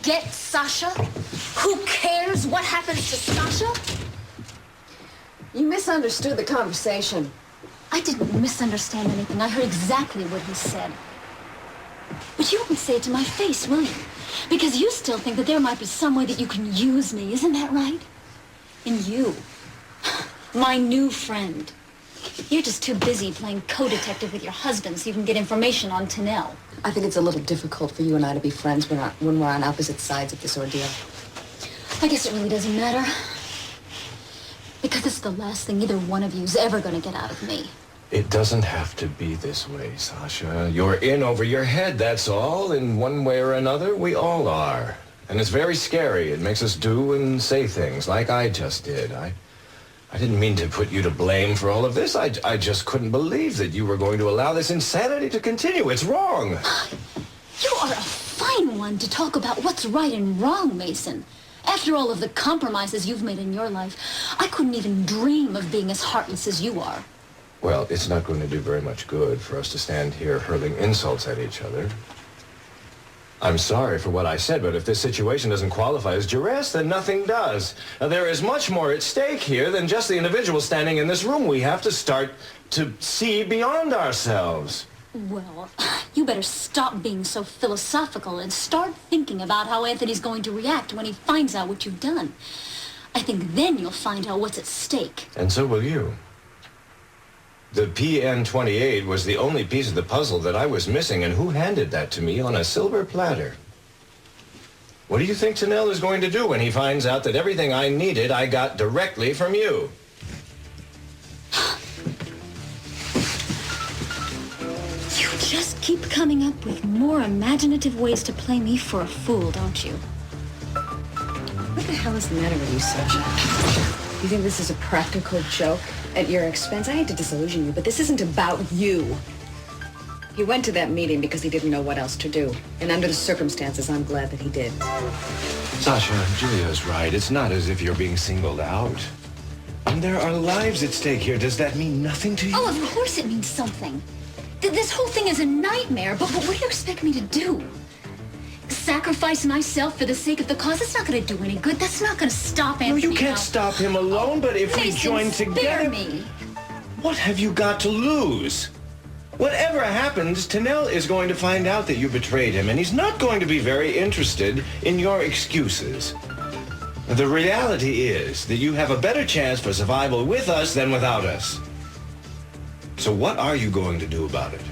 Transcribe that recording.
forget Sasha? Who cares what happens to Sasha? You misunderstood the conversation. I didn't misunderstand anything. I heard exactly what he said. But you won't say it to my face, will you? Because you still think that there might be some way that you can use me. Isn't that right? And you, my new friend, you're just too busy playing co-detective with your husband so you can get information on Tanel. I think it's a little difficult for you and I to be friends when we're on opposite sides of this ordeal. I guess it really doesn't matter. Because it's the last thing either one of you is ever going to get out of me. It doesn't have to be this way, Sasha. You're in over your head, that's all. In one way or another, we all are. And it's very scary. It makes us do and say things like I just did. I didn't mean to put you to blame for all of this. I just couldn't believe that you were going to allow this insanity to continue. It's wrong. You are a fine one to talk about what's right and wrong, Mason. After all of the compromises you've made in your life, I couldn't even dream of being as heartless as you are. Well, it's not going to do very much good for us to stand here hurling insults at each other. I'm sorry for what I said, but if this situation doesn't qualify as duress, then nothing does. Now, there is much more at stake here than just the individual standing in this room. We have to start to see beyond ourselves. Well, you better stop being so philosophical and start thinking about how Anthony's going to react when he finds out what you've done. I think then you'll find out what's at stake. And so will you. The PN-28 was the only piece of the puzzle that I was missing, and who handed that to me on a silver platter? What do you think Tanel is going to do when he finds out that everything I needed I got directly from you? You just keep coming up with more imaginative ways to play me for a fool, don't you? What the hell is the matter with you, Sasha? You think this is a practical joke at your expense? I hate to disillusion you, but this isn't about you. He went to that meeting because he didn't know what else to do. And under the circumstances, I'm glad that he did. Sasha, Julia is right. It's not as if you're being singled out. And there are lives at stake here. Does that mean nothing to you? Oh, of course it means something. This whole thing is a nightmare, but what do you expect me to do? Sacrifice myself for the sake of the cause? It's not going to do any good. That's not going to stop Anthony. No, you can't stop him alone, but if we join together... me. What have you got to lose? Whatever happens, Tanel is going to find out that you betrayed him, and he's not going to be very interested in your excuses. The reality is that you have a better chance for survival with us than without us. So what are you going to do about it?